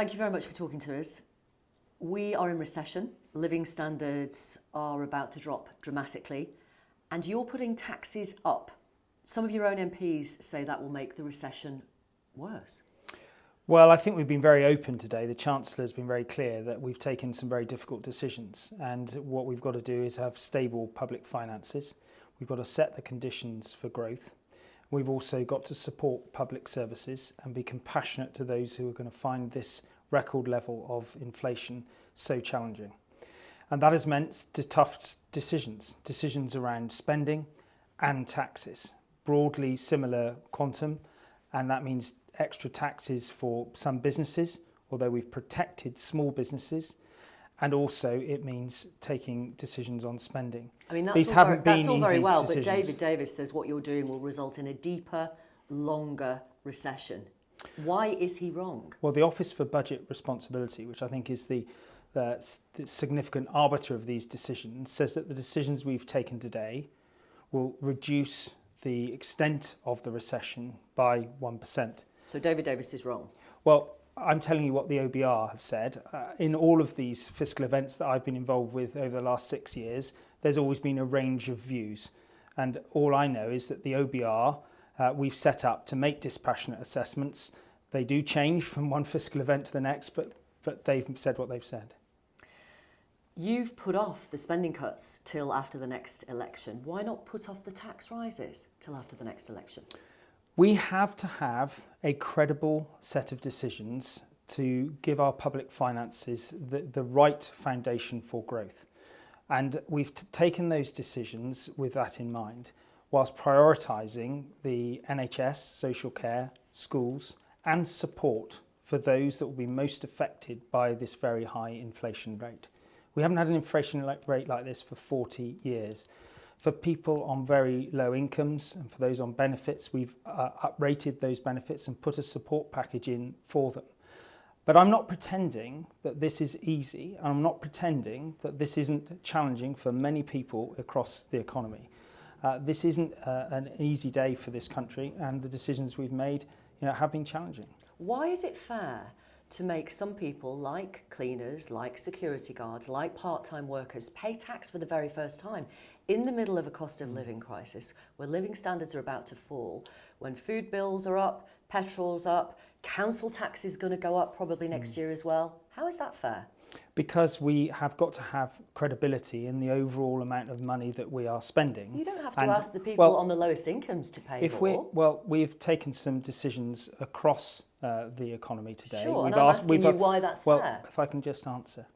Thank you very much for talking to us. We are in recession. Living standards are about to drop dramatically, and you're putting taxes up. Some of your own MPs say that will make the recession worse. Well, I think we've been very open today. The Chancellor has been very clear that we've taken some very difficult decisions, and what we've got to do is have stable public finances. We've got to set the conditions for growth. We've also got to support public services and be compassionate to those who are going to find this record level of inflation so challenging. And that has meant tough decisions around spending and taxes, broadly similar quantum, and that means extra taxes for some businesses, although we've protected small businesses, and also it means taking decisions on spending. I mean, These haven't been that's all very easy well, decisions. but David Davis says what you're doing will result in a deeper, longer recession. Why is he wrong? Well, the Office for Budget Responsibility, which I think is the significant arbiter of these decisions, says that the decisions we've taken today will reduce the extent of the recession by 1%. So David Davis is wrong? Well, I'm telling you what the OBR have said. In all of these fiscal events that I've been involved with over the last 6 years, there's always been a range of views. And all I know is that the OBR we've set up to make dispassionate assessments. They do change from one fiscal event to the next, but they've said what they've said. You've put off the spending cuts till after the next election. Why not put off the tax rises till after the next election? We have to have a credible set of decisions to give our public finances the right foundation for growth. And we've taken those decisions with that in mind, whilst prioritising the NHS, social care, schools, and support for those that will be most affected by this very high inflation rate. We haven't had an inflation rate like this for 40 years. For people on very low incomes and for those on benefits, we've uprated those benefits and put a support package in for them. But I'm not pretending that this is easy, and I'm not pretending that this isn't challenging for many people across the economy. This isn't an easy day for this country, and the decisions we've made, have been challenging. Why is it fair to make some people, like cleaners, like security guards, like part-time workers, pay tax for the very first time in the middle of a cost of living crisis, where living standards are about to fall, when food bills are up, petrol's up, council tax is going to go up probably next year as well? How is that fair? Because we have got to have credibility in the overall amount of money that we are spending. You don't have to ask the people on the lowest incomes to pay more. We've taken some decisions across the economy today. Sure, and I'm asking you why that's fair. Well, if I can just answer.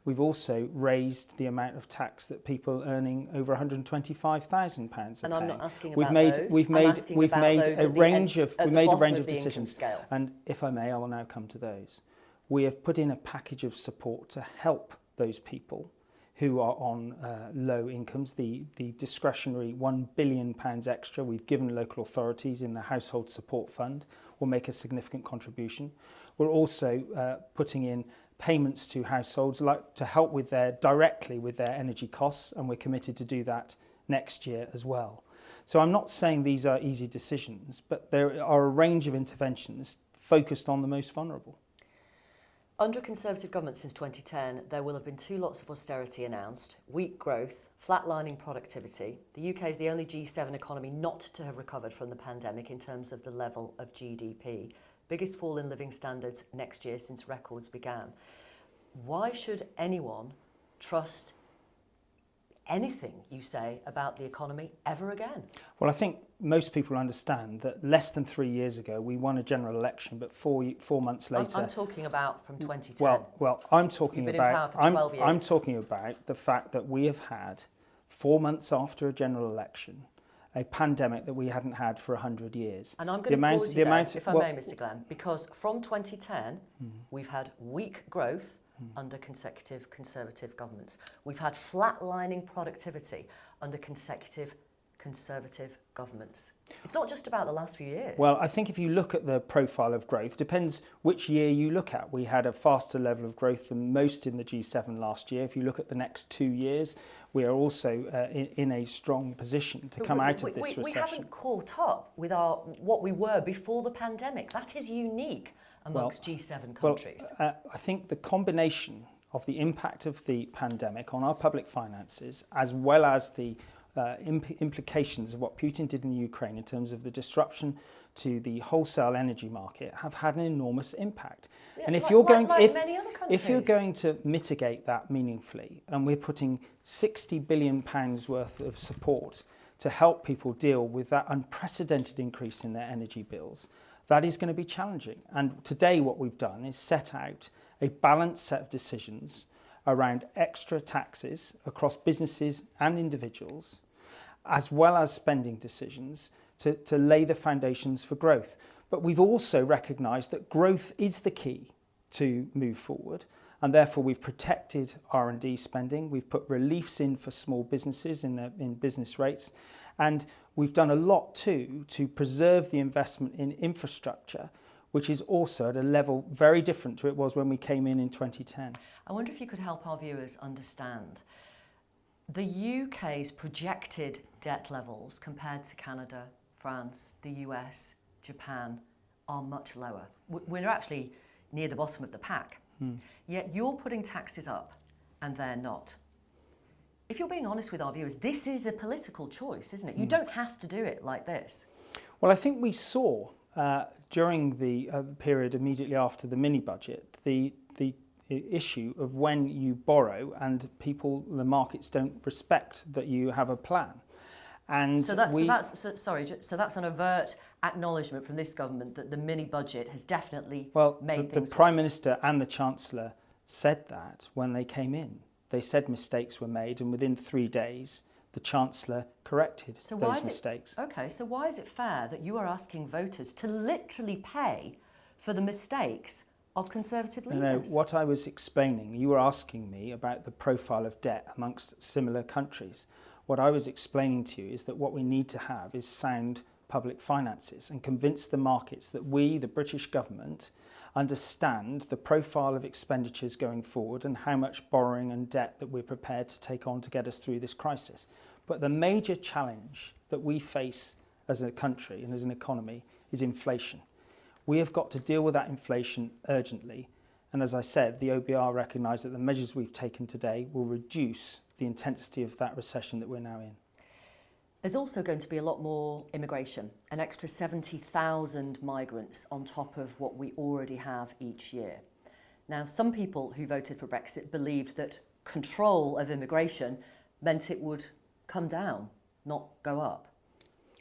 We've also raised the amount of tax that people earning over £125,000 are paying. And I'm not asking about those. We've made a range of decisions. And if I may, I will now come to those. We have put in a package of support to help those people who are on low incomes. The discretionary £1 billion extra we've given local authorities in the Household Support Fund will make a significant contribution. We're also putting in payments to households to help directly with their energy costs, and we're committed to do that next year as well. So I'm not saying these are easy decisions, but there are a range of interventions focused on the most vulnerable. Under Conservative government since 2010, there will have been 2 lots of austerity announced, weak growth, flatlining productivity. The UK is the only G7 economy not to have recovered from the pandemic in terms of the level of GDP. Biggest fall in living standards next year since records began. Why should anyone trust anything you say about the economy ever again? Well, I think most people understand that less than 3 years ago we won a general election, but 4 months later. I'm talking about from 2010. Well, I'm talking You've been about. in power for 12 years. I'm talking about the fact that we have had 4 months after a general election a pandemic that we hadn't had for 100 years. And I'm going to pause you there, if I may, Mr. Glen, because from 2010 we've had weak growth under consecutive Conservative governments. We've had flatlining productivity under consecutive Conservative governments. It's not just about the last few years. Well, I think if you look at the profile of growth, depends which year you look at. We had a faster level of growth than most in the G7 last year. If you look at the next 2 years, we are also in a strong position to come out of this recession. We haven't caught up with what we were before the pandemic. That is unique. amongst G7 countries? I think the combination of the impact of the pandemic on our public finances, as well as the implications of what Putin did in Ukraine in terms of the disruption to the wholesale energy market, have had an enormous impact. Yeah, and if if you're going to mitigate that meaningfully, and we're putting £60 billion worth of support to help people deal with that unprecedented increase in their energy bills, that is going to be challenging. And today what we've done is set out a balanced set of decisions around extra taxes across businesses and individuals, as well as spending decisions to lay the foundations for growth. But we've also recognised that growth is the key to move forward, and therefore we've protected R&D spending, we've put reliefs in for small businesses in business rates, and we've done a lot too to preserve the investment in infrastructure, which is also at a level very different to it was when we came in 2010. I wonder if you could help our viewers understand the UK's projected debt levels compared to Canada, France, the US, Japan are much lower. We're actually near the bottom of the pack. Yet you're putting taxes up and they're not. If you're being honest with our viewers, this is a political choice, isn't it? You don't have to do it like this. Well, I think we saw during the period immediately after the mini-budget, the issue of when you borrow and the markets don't respect that you have a plan. And so that's an overt acknowledgement from this government that the mini-budget has definitely made things the Prime worse. Minister and the Chancellor said that when they came in. They said mistakes were made, and within 3 days, the Chancellor corrected those mistakes. So why is it fair that you are asking voters to literally pay for the mistakes of Conservative leaders? No, what I was explaining, you were asking me about the profile of debt amongst similar countries. What I was explaining to you is that what we need to have is sound public finances and convince the markets that we, the British government, understand the profile of expenditures going forward and how much borrowing and debt that we're prepared to take on to get us through this crisis. But the major challenge that we face as a country and as an economy is inflation. We have got to deal with that inflation urgently. And as I said, the OBR recognised that the measures we've taken today will reduce the intensity of that recession that we're now in. There's also going to be a lot more immigration, an extra 70,000 migrants on top of what we already have each year. Now, some people who voted for Brexit believed that control of immigration meant it would come down, not go up.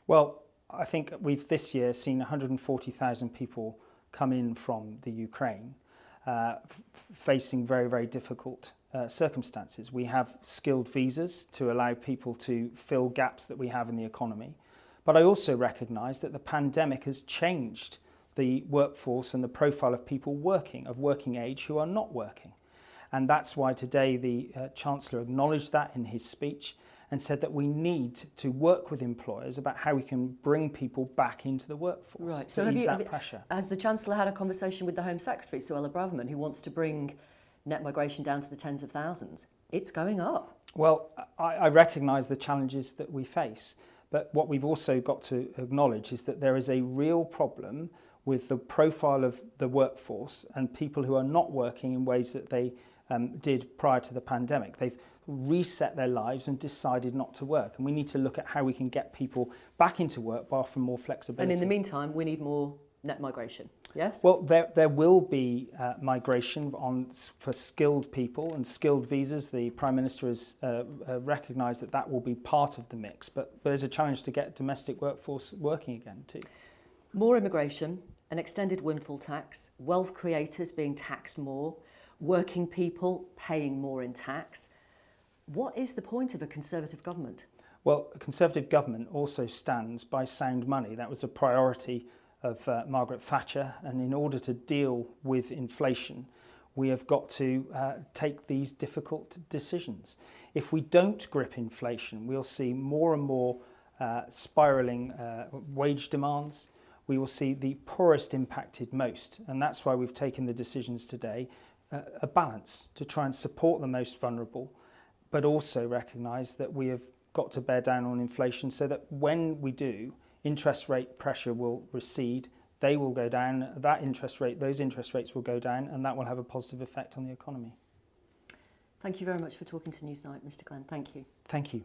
Well, I think we've this year seen 140,000 people come in from the Ukraine, facing very, very difficult circumstances. We have skilled visas to allow people to fill gaps that we have in the economy. But I also recognise that the pandemic has changed the workforce and the profile of people of working age who are not working. And that's why today the Chancellor acknowledged that in his speech and said that we need to work with employers about how we can bring people back into the workforce. Right. So ease that pressure. Has the Chancellor had a conversation with the Home Secretary, Suella Braverman, who wants to bring net migration down to the tens of thousands? It's going up. Well, I recognise the challenges that we face, but what we've also got to acknowledge is that there is a real problem with the profile of the workforce and people who are not working in ways that they did prior to the pandemic. They've reset their lives and decided not to work, and we need to look at how we can get people back into work by offering more flexibility. And in the meantime, we need more net migration, yes? Well, there will be migration for skilled people and skilled visas. The Prime Minister has recognised that will be part of the mix, but there's a challenge to get domestic workforce working again too. More immigration, an extended windfall tax, wealth creators being taxed more, working people paying more in tax. What is the point of a Conservative government? Well, a Conservative government also stands by sound money. That was a priority of Margaret Thatcher, and in order to deal with inflation, we have got to take these difficult decisions. If we don't grip inflation, we'll see more and more spiralling wage demands. We will see the poorest impacted most, and that's why we've taken the decisions today, a balance to try and support the most vulnerable, but also recognise that we have got to bear down on inflation so that when we do, interest rate pressure will recede, they will go down, those interest rates will go down, and that will have a positive effect on the economy. Thank you very much for talking to Newsnight, Mr. Glen. Thank you. Thank you.